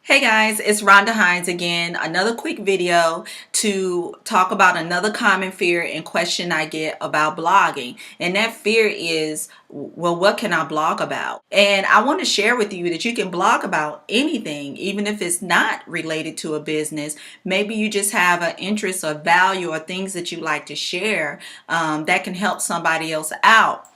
Hey guys, it's Rhonda Hines again. Another quick video to talk about another common fear and question I get about blogging. And that fear is, well, what can I blog about? And I want to share with you that you can blog about anything, even if it's not related to a business. Maybe you just have an interest or value or things that you like to share that can help somebody else out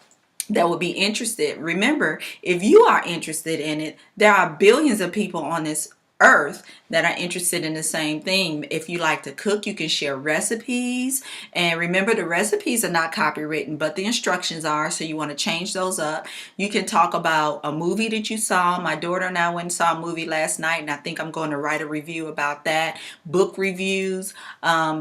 that would be interested. Remember, if you are interested in it, there are billions of people on this earth that are interested in the same thing. If you like to cook, you can share recipes. And remember, the recipes are not copywritten, but the instructions are. So you want to change those up. You can talk about a movie that you saw. My daughter and I went and saw a movie last night, and I think I'm going to write a review about that. Book reviews,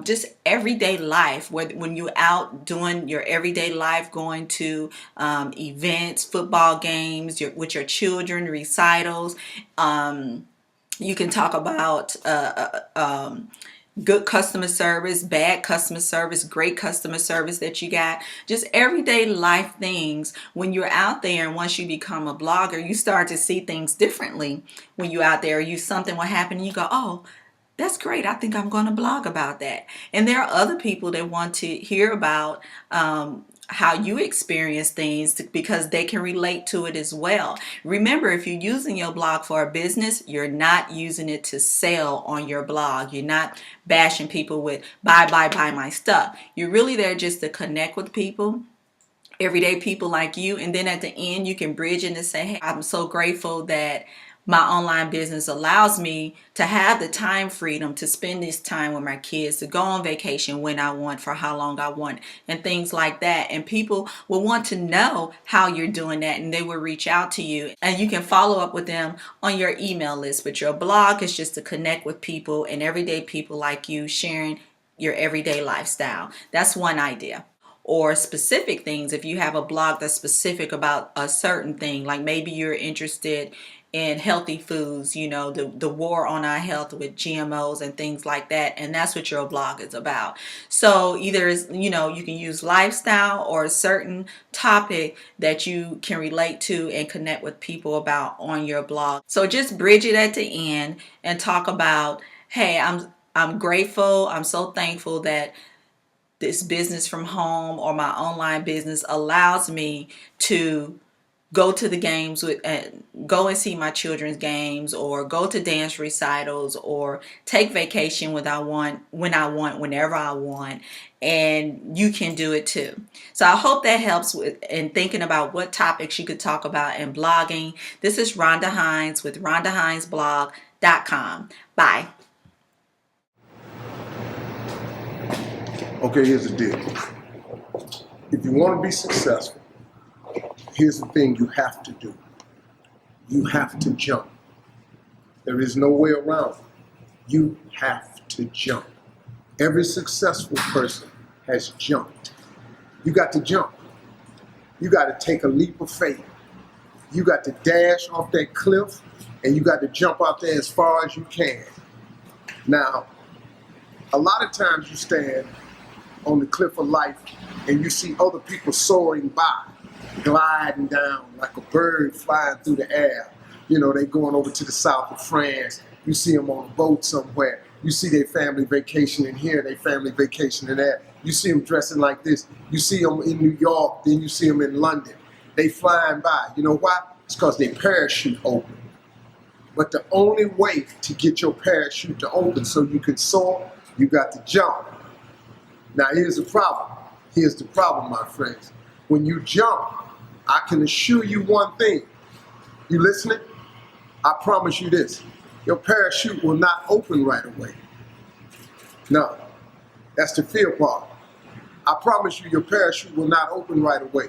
just everyday life. When you're out doing your everyday life, going to events, football games, with your children, recitals. You can talk about good customer service, bad customer service, great customer service that you got. Just everyday life things. When you're out there and once you become a blogger, you start to see things differently. When you're out there, something will happen and you go, oh, that's great. I think I'm going to blog about that. And there are other people that want to hear about how you experience things because they can relate to it as well. Remember, if you're using your blog for a business, you're not using it to sell on your blog. You're not bashing people with buy my stuff. You're really there just to connect with people, everyday people like you. And then at the end, you can bridge in and say, hey, I'm so grateful that my online business allows me to have the time freedom to spend this time with my kids, to go on vacation when I want, for how long I want, and things like that. And people will want to know how you're doing that, and they will reach out to you. And you can follow up with them on your email list. But your blog is just to connect with people and everyday people like you, sharing your everyday lifestyle. That's one idea. Or specific things, if you have a blog that's specific about a certain thing, like maybe you're interested in healthy foods, the war on our health with GMOs and things like that, and that's what your blog is about. So either you can use lifestyle or a certain topic that you can relate to and connect with people about on your blog. So just bridge it at the end and talk about, hey, I'm grateful, I'm so thankful that this business from home or my online business allows me to go to the games go and see my children's games, or go to dance recitals, or take vacation when I want, whenever I want. And you can do it too. So I hope that helps with in thinking about what topics you could talk about in blogging. This is Rhonda Hines with RhondaHinesBlog.com. Bye. Okay, here's the deal. If you want to be successful, here's the thing you have to do. You have to jump. There is no way around it. You have to jump. Every successful person has jumped. You got to jump. You got to take a leap of faith. You got to dash off that cliff, and you got to jump out there as far as you can. Now, a lot of times you stand on the cliff of life and you see other people soaring by, gliding down like a bird flying through the air. They going over to the south of France. You see them on a boat somewhere. You see their family vacationing here, their family vacationing there. You see them dressing like this. You see them in New York, then you see them in London. They flying by. You know why? It's because their parachute open. But the only way to get your parachute to open so you can soar, you got to jump. Now here's the problem. Here's the problem, my friends. When you jump, I can assure you one thing. You listening? I promise you this. Your parachute will not open right away. No, that's the fear part. I promise you your parachute will not open right away.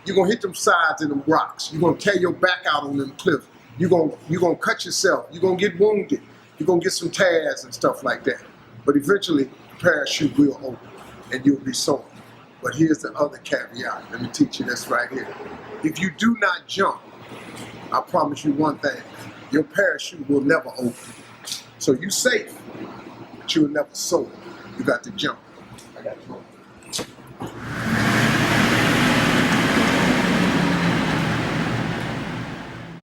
You're gonna hit them sides and them rocks. You're gonna tear your back out on them cliffs. You're gonna cut yourself. You're gonna get wounded. You're gonna get some tears and stuff like that. But eventually, the parachute will open and you'll be soaring. But here's the other caveat. Let me teach you this right here. If you do not jump, I promise you one thing, your parachute will never open. So you're safe, but you'll never soar. You got to jump. I got to go.